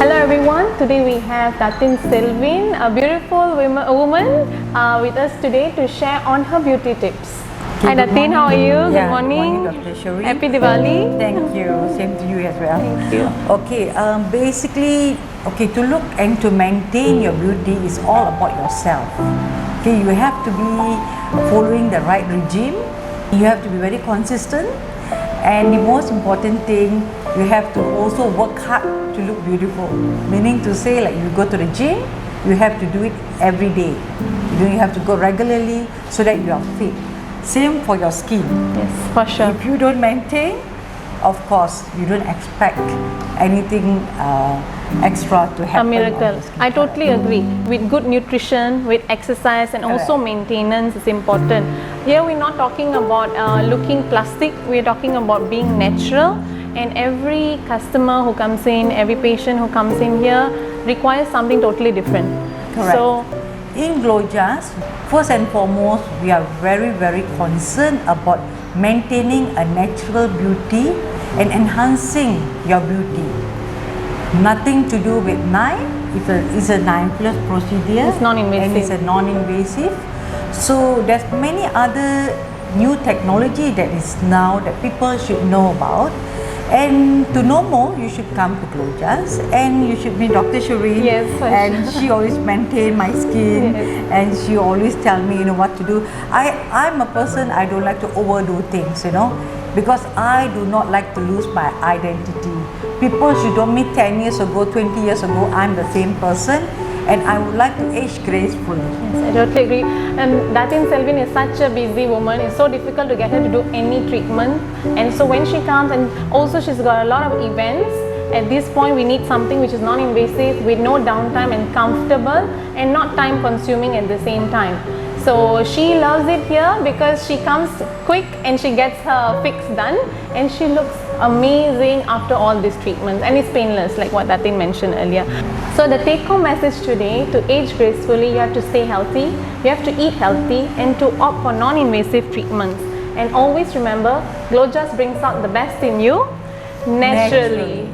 Hello everyone, today we have Datin Selvin, a beautiful woman with us today to share on her beauty tips. Hi Datin, how are you? Yeah, good morning. Dr. Shuri. Happy Diwali. Thank you. Same to you as well. Thank you. Okay, basically, to look and to maintain your beauty is all about yourself. Okay, you have to be following the right regime. You have to be very consistent. And the most important thing, you have to also work hard to look beautiful. Meaning to say, like you go to the gym, you have to do it every day. You have to go regularly so that you are fit. Same for your skin. Yes, for sure. If you don't maintain, of course, you don't expect anything extra to happen. A miracle. I totally agree. With good nutrition, with exercise, and also maintenance is important. Here we're not talking about looking plastic. We're talking about being natural. And every customer who comes in, every patient who comes in here requires something totally different. Correct. So, in Glojas, first and foremost, we are very, very concerned about maintaining a natural beauty and enhancing your beauty. Nothing to do with knife. It's a knifeless procedure. It's non-invasive. And it's a non-invasive. So there's many other new technology that is now that people should know about. And to know more, you should come to Glojas and you should meet Dr. Shuri. Yes, for and sure. she always maintain my skin, Yes. and she always tell me, what to do. I'm a person, I don't like to overdo things, because I do not like to lose my identity. People should know me 10 years ago, 20 years ago, I'm the same person, and I would like to age gracefully. yes, I totally agree. And Datin Selvin is such a busy woman. It's so difficult to get her to do any treatment. And so when she comes, and also she's got a lot of events, at this point we need something which is non-invasive with no downtime and comfortable and not time consuming at the same time. So she loves it here because she comes quick and she gets her fix done and she looks amazing after all these treatments, and it's painless like what Datin mentioned earlier. So the take-home message today, to age gracefully, you have to stay healthy, you have to eat healthy, and to opt for non-invasive treatments. And always remember, Glojas brings out the best in you naturally.